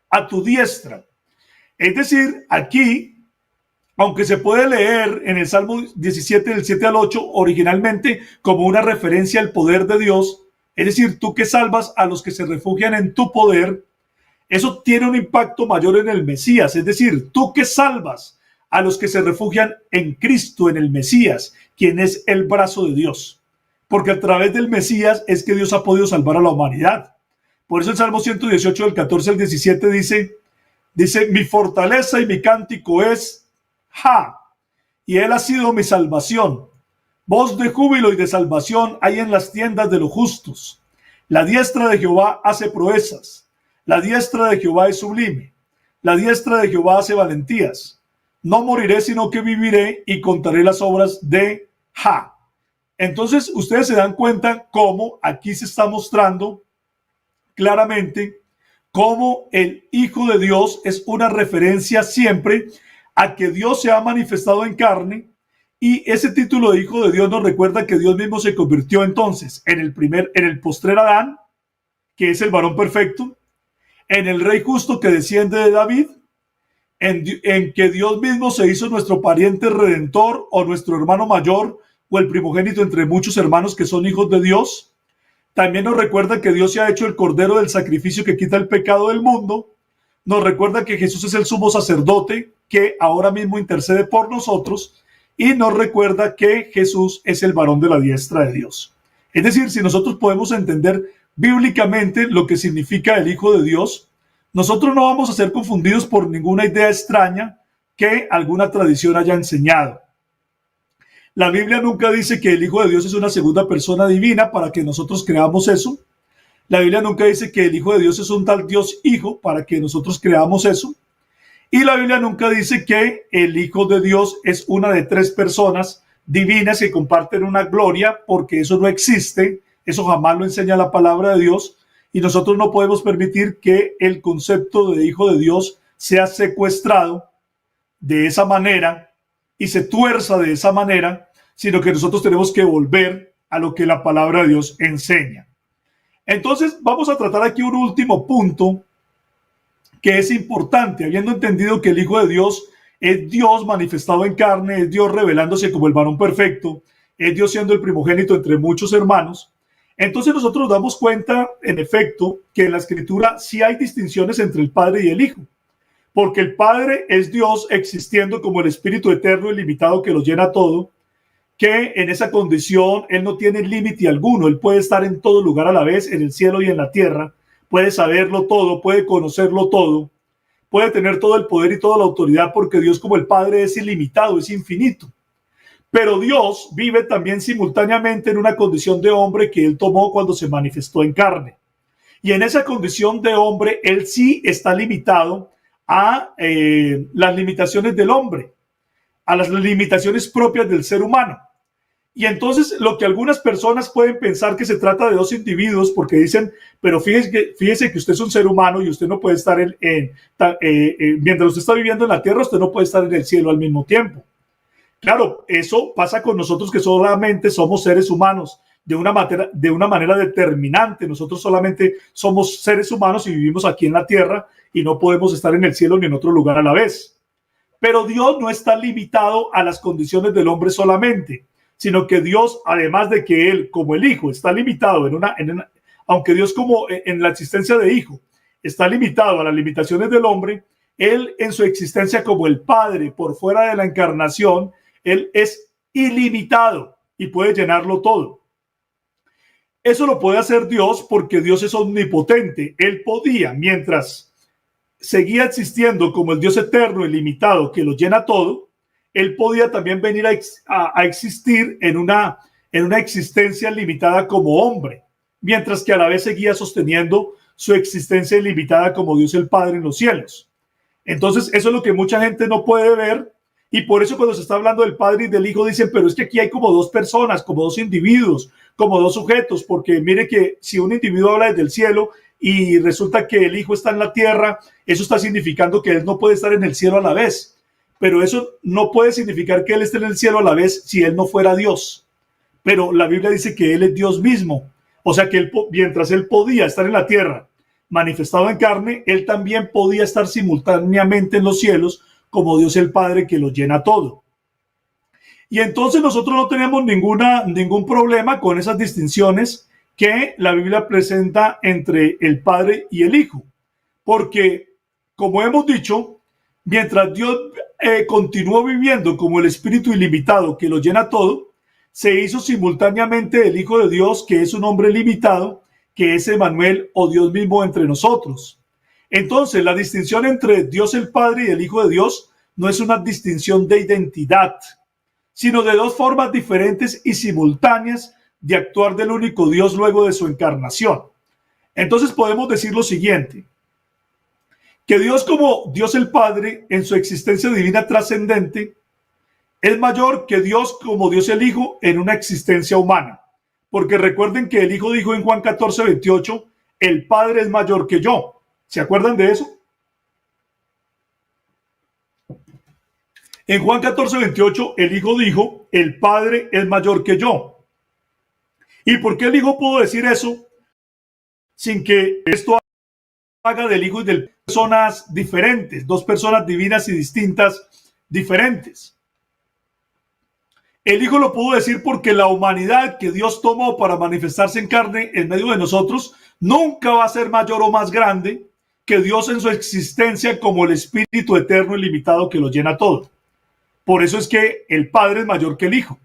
a tu diestra. Es decir, aquí, aunque se puede leer en el Salmo 17 del 7 al 8 originalmente como una referencia al poder de Dios, es decir, tú que salvas a los que se refugian en tu poder, eso tiene un impacto mayor en el Mesías. Es decir, tú que salvas a los que se refugian en Cristo, en el Mesías, quien es el brazo de Dios. Porque a través del Mesías es que Dios ha podido salvar a la humanidad. Por eso el Salmo 118, del 14 al 17 dice, mi fortaleza y mi cántico es Ja, y él ha sido mi salvación. Voz de júbilo y de salvación hay en las tiendas de los justos. La diestra de Jehová hace proezas. La diestra de Jehová es sublime. La diestra de Jehová hace valentías. No moriré, sino que viviré y contaré las obras de Ja. Entonces, ustedes se dan cuenta cómo aquí se está mostrando claramente cómo el Hijo de Dios es una referencia siempre a que Dios se ha manifestado en carne, y ese título de Hijo de Dios nos recuerda que Dios mismo se convirtió entonces en el postrer Adán, que es el varón perfecto, en el Rey justo que desciende de David, en que Dios mismo se hizo nuestro pariente redentor o nuestro hermano mayor o el primogénito entre muchos hermanos que son hijos de Dios. También nos recuerda que Dios se ha hecho el cordero del sacrificio que quita el pecado del mundo. Nos recuerda que Jesús es el sumo sacerdote que ahora mismo intercede por nosotros, y nos recuerda que Jesús es el varón de la diestra de Dios. Es decir, si nosotros podemos entender bíblicamente lo que significa el Hijo de Dios, nosotros no vamos a ser confundidos por ninguna idea extraña que alguna tradición haya enseñado. La Biblia nunca dice que el Hijo de Dios es una segunda persona divina para que nosotros creamos eso. La Biblia nunca dice que el Hijo de Dios es un tal Dios Hijo para que nosotros creamos eso. Y la Biblia nunca dice que el Hijo de Dios es una de tres personas divinas que comparten una gloria, porque eso no existe. Eso jamás lo enseña la palabra de Dios. Y nosotros no podemos permitir que el concepto de Hijo de Dios sea secuestrado de esa manera y se tuerza de esa manera, sino que nosotros tenemos que volver a lo que la palabra de Dios enseña. Entonces vamos a tratar aquí un último punto que es importante, habiendo entendido que el Hijo de Dios es Dios manifestado en carne, es Dios revelándose como el varón perfecto, es Dios siendo el primogénito entre muchos hermanos. Entonces nosotros nos damos cuenta, en efecto, que en la Escritura sí hay distinciones entre el Padre y el Hijo, porque el Padre es Dios existiendo como el Espíritu eterno y limitado que lo llena todo, que en esa condición Él no tiene límite alguno. Él puede estar en todo lugar a la vez, en el cielo y en la tierra, puede saberlo todo, puede conocerlo todo, puede tener todo el poder y toda la autoridad, porque Dios como el Padre es ilimitado, es infinito. Pero Dios vive también simultáneamente en una condición de hombre que Él tomó cuando se manifestó en carne. Y en esa condición de hombre, Él sí está limitado a las limitaciones del hombre, a las limitaciones propias del ser humano. Y entonces lo que algunas personas pueden pensar que se trata de dos individuos, porque dicen, pero fíjese que usted es un ser humano y usted no puede estar mientras usted está viviendo en la tierra, usted no puede estar en el cielo al mismo tiempo. Claro, eso pasa con nosotros que solamente somos seres humanos de una manera determinante. Nosotros solamente somos seres humanos y vivimos aquí en la tierra y no podemos estar en el cielo ni en otro lugar a la vez. Pero Dios no está limitado a las condiciones del hombre solamente, sino que Dios, además de que Él como el Hijo está limitado aunque Dios como en la existencia de Hijo está limitado a las limitaciones del hombre, Él en su existencia como el Padre por fuera de la encarnación, Él es ilimitado y puede llenarlo todo. Eso lo puede hacer Dios porque Dios es omnipotente. Él podía, mientras seguía existiendo como el Dios eterno, ilimitado, que lo llena todo, Él podía también venir a existir en una existencia limitada como hombre, mientras que a la vez seguía sosteniendo su existencia ilimitada como Dios el Padre en los cielos. Entonces, eso es lo que mucha gente no puede ver, y por eso cuando se está hablando del Padre y del Hijo dicen, pero es que aquí hay como dos personas, como dos individuos, como dos sujetos, porque mire que si un individuo habla desde el cielo y resulta que el Hijo está en la tierra, eso está significando que Él no puede estar en el cielo a la vez. Pero eso no puede significar que Él esté en el cielo a la vez si Él no fuera Dios. Pero la Biblia dice que Él es Dios mismo. O sea que mientras Él podía estar en la tierra manifestado en carne, Él también podía estar simultáneamente en los cielos como Dios el Padre que lo llena todo. Y entonces nosotros no tenemos ningún problema con esas distinciones que la Biblia presenta entre el Padre y el Hijo. Porque, como hemos dicho, mientras Dios continuó viviendo como el Espíritu ilimitado que lo llena todo, se hizo simultáneamente el Hijo de Dios, que es un hombre limitado, que es Emmanuel o Dios mismo entre nosotros. Entonces, la distinción entre Dios el Padre y el Hijo de Dios no es una distinción de identidad, sino de dos formas diferentes y simultáneas de actuar del único Dios luego de su encarnación. Entonces podemos decir lo siguiente, que Dios como Dios el Padre en su existencia divina trascendente es mayor que Dios como Dios el Hijo en una existencia humana. Porque recuerden que el Hijo dijo en Juan 14:28, el Padre es mayor que yo. ¿Se acuerdan de eso? En Juan 14:28 el Hijo dijo, el Padre es mayor que yo. ¿Y por qué el Hijo pudo decir eso sin que esto haga del Hijo y de personas diferentes, dos personas divinas y distintas, diferentes? El Hijo lo pudo decir porque la humanidad que Dios tomó para manifestarse en carne en medio de nosotros nunca va a ser mayor o más grande que Dios en su existencia como el Espíritu eterno y limitado que lo llena todo. Por eso es que el Padre es mayor que el Hijo.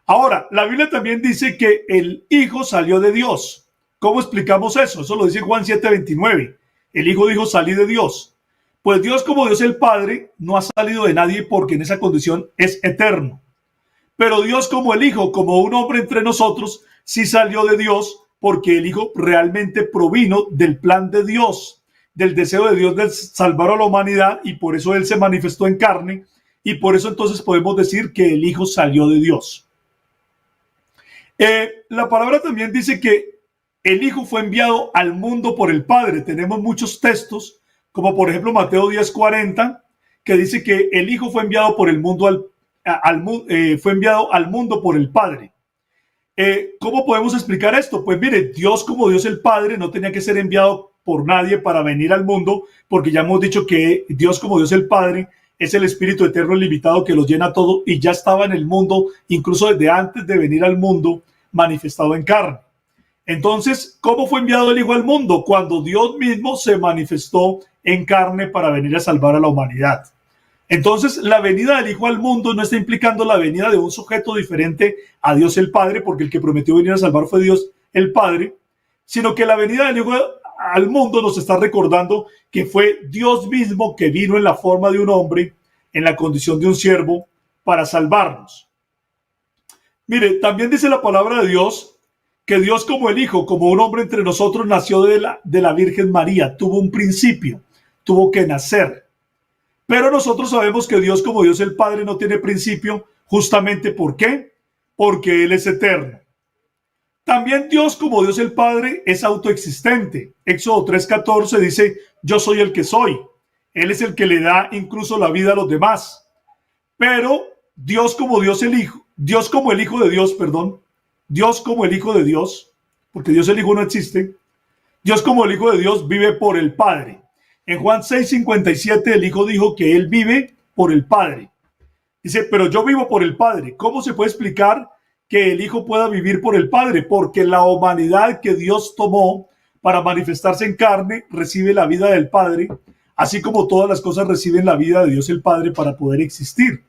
Ahora, la Biblia también dice que el Hijo salió de Dios. ¿Cómo explicamos eso? Eso lo dice Juan 7:29. El Hijo dijo, salí de Dios. Pues Dios como Dios el Padre no ha salido de nadie porque en esa condición es eterno. Pero Dios como el Hijo, como un hombre entre nosotros, sí salió de Dios porque el Hijo realmente provino del plan de Dios, del deseo de Dios de salvar a la humanidad, y por eso Él se manifestó en carne, y por eso entonces podemos decir que el Hijo salió de Dios. La palabra también dice que el Hijo fue enviado al mundo por el Padre. Tenemos muchos textos, como por ejemplo Mateo 10:40, que dice que el Hijo fue enviado por el mundo fue enviado al mundo por el Padre. ¿Cómo podemos explicar esto? Pues mire, Dios como Dios el Padre no tenía que ser enviado por nadie para venir al mundo, porque ya hemos dicho que Dios como Dios el Padre es el Espíritu eterno ilimitado que lo llena todo y ya estaba en el mundo, incluso desde antes de venir al mundo, manifestado en carne. Entonces, ¿cómo fue enviado el Hijo al mundo? Cuando Dios mismo se manifestó en carne para venir a salvar a la humanidad. Entonces, la venida del Hijo al mundo no está implicando la venida de un sujeto diferente a Dios el Padre, porque el que prometió venir a salvar fue Dios el Padre, sino que la venida del Hijo al mundo nos está recordando que fue Dios mismo que vino en la forma de un hombre, en la condición de un siervo, para salvarnos. Mire, también dice la palabra de Dios que Dios como el Hijo, como un hombre entre nosotros, nació de la Virgen María, tuvo un principio, tuvo que nacer. Pero nosotros sabemos que Dios como Dios el Padre no tiene principio, justamente ¿por qué? Porque Él es eterno. También Dios como Dios el Padre es autoexistente. Éxodo 3:14 dice, yo soy el que soy. Él es el que le da incluso la vida a los demás. Pero Dios como Dios el Hijo, Dios como el Hijo de Dios, perdón, Dios como el Hijo de Dios, porque Dios el Hijo no existe, Dios como el Hijo de Dios vive por el Padre. En Juan 6:57 el Hijo dijo que Él vive por el Padre. Dice, pero yo vivo por el Padre. ¿Cómo se puede explicar que el Hijo pueda vivir por el Padre? Porque la humanidad que Dios tomó para manifestarse en carne recibe la vida del Padre, así como todas las cosas reciben la vida de Dios el Padre para poder existir.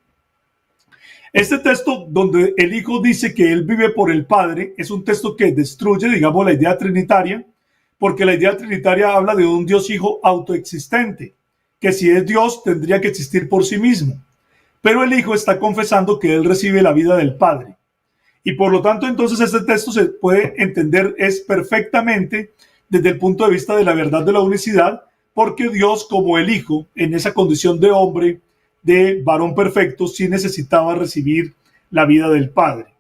Este texto donde el Hijo dice que Él vive por el Padre es un texto que destruye, digamos, la idea trinitaria, porque la idea trinitaria habla de un Dios Hijo autoexistente, que si es Dios tendría que existir por sí mismo. Pero el Hijo está confesando que Él recibe la vida del Padre. Y por lo tanto, entonces este texto se puede entender es perfectamente desde el punto de vista de la verdad de la unicidad, porque Dios como el Hijo, en esa condición de hombre, de varón perfecto, sí necesitaba recibir la vida del Padre.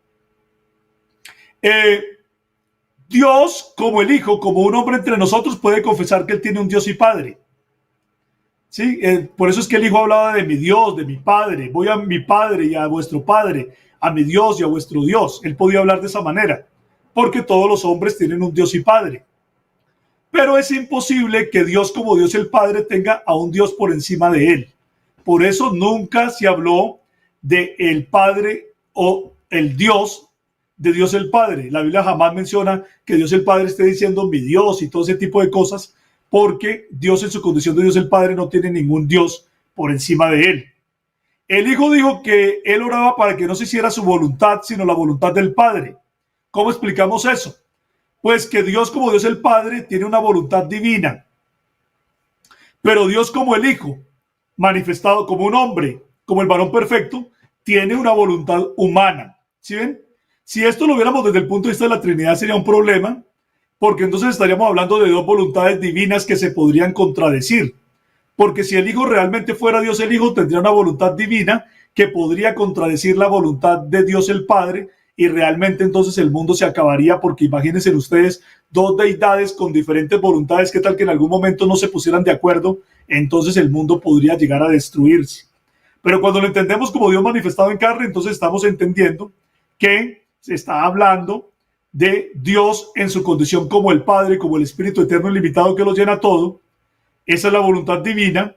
Dios, como el Hijo, como un hombre entre nosotros, puede confesar que Él tiene un Dios y Padre. ¿Sí? Por eso es que el Hijo hablaba de mi Dios, de mi Padre. Voy a mi Padre y a vuestro Padre, a mi Dios y a vuestro Dios. Él podía hablar de esa manera, porque todos los hombres tienen un Dios y Padre. Pero es imposible que Dios, como Dios el Padre, tenga a un Dios por encima de Él. Por eso nunca se habló de el Padre o el Dios de Dios el Padre. La Biblia jamás menciona que Dios el Padre esté diciendo mi Dios y todo ese tipo de cosas, porque Dios en su condición de Dios el Padre no tiene ningún Dios por encima de él. El Hijo dijo que él oraba para que no se hiciera su voluntad, sino la voluntad del Padre. ¿Cómo explicamos eso? Pues que Dios, como Dios el Padre, tiene una voluntad divina, pero Dios, como el Hijo, manifestado como un hombre, como el varón perfecto, tiene una voluntad humana. ¿Sí ven? Si esto lo viéramos desde el punto de vista de la Trinidad, sería un problema, porque entonces estaríamos hablando de dos voluntades divinas que se podrían contradecir. Porque si el Hijo realmente fuera Dios el Hijo, tendría una voluntad divina que podría contradecir la voluntad de Dios el Padre, y realmente entonces el mundo se acabaría, porque imagínense ustedes dos deidades con diferentes voluntades, qué tal que en algún momento no se pusieran de acuerdo, entonces el mundo podría llegar a destruirse. Pero cuando lo entendemos como Dios manifestado en carne, entonces estamos entendiendo que se está hablando de Dios en su condición como el Padre, como el Espíritu eterno ilimitado que lo llena todo. Esa es la voluntad divina,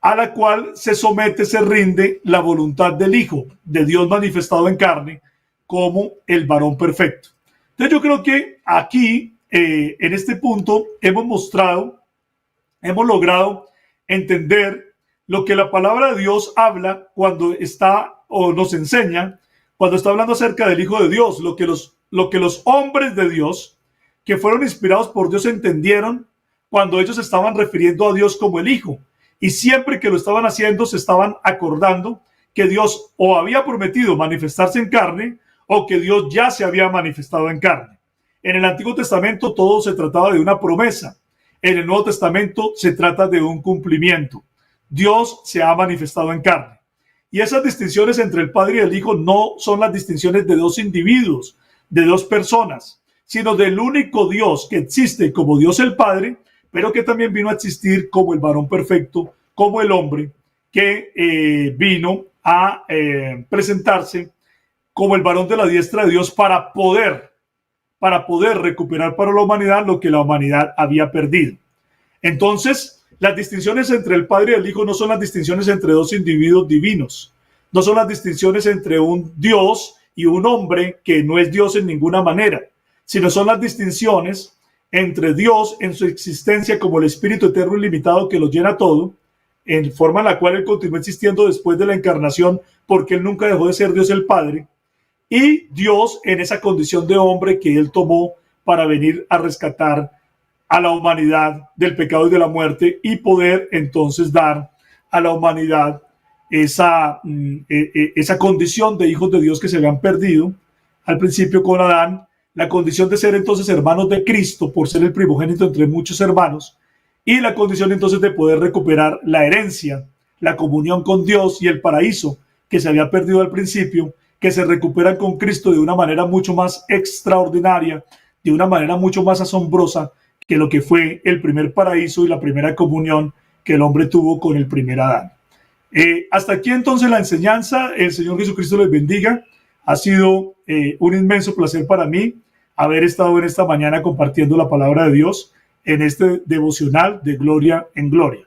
a la cual se somete, se rinde la voluntad del Hijo, de Dios manifestado en carne, como el varón perfecto. Entonces yo creo que aquí, en este punto, hemos logrado entender lo que la palabra de Dios habla cuando está, o nos enseña, cuando está hablando acerca del Hijo de Dios, lo que los hombres de Dios, que fueron inspirados por Dios, entendieron cuando ellos estaban refiriendo a Dios como el Hijo. Y siempre que lo estaban haciendo, se estaban acordando que Dios o había prometido manifestarse en carne, o que Dios ya se había manifestado en carne. En el Antiguo Testamento todo se trataba de una promesa. En el Nuevo Testamento se trata de un cumplimiento. Dios se ha manifestado en carne. Y esas distinciones entre el Padre y el Hijo no son las distinciones de dos individuos, de dos personas, sino del único Dios que existe como Dios el Padre, pero que también vino a existir como el varón perfecto, como el hombre que vino a presentarse como el varón de la diestra de Dios para poder recuperar para la humanidad lo que la humanidad había perdido. Entonces, las distinciones entre el Padre y el Hijo no son las distinciones entre dos individuos divinos, no son las distinciones entre un Dios y un hombre que no es Dios en ninguna manera, sino son las distinciones entre Dios en su existencia como el Espíritu eterno ilimitado que lo llena todo, en forma en la cual Él continuó existiendo después de la encarnación, porque Él nunca dejó de ser Dios el Padre, y Dios en esa condición de hombre que Él tomó para venir a rescatar a la humanidad del pecado y de la muerte, y poder entonces dar a la humanidad esa condición de hijos de Dios que se habían perdido al principio con Adán, la condición de ser entonces hermanos de Cristo por ser el primogénito entre muchos hermanos, y la condición entonces de poder recuperar la herencia, la comunión con Dios y el paraíso que se había perdido al principio, que se recuperan con Cristo de una manera mucho más extraordinaria, de una manera mucho más asombrosa que lo que fue el primer paraíso y la primera comunión que el hombre tuvo con el primer Adán. Hasta aquí entonces la enseñanza. El Señor Jesucristo les bendiga. Ha sido un inmenso placer para mí haber estado en esta mañana compartiendo la palabra de Dios en este devocional de Gloria en Gloria.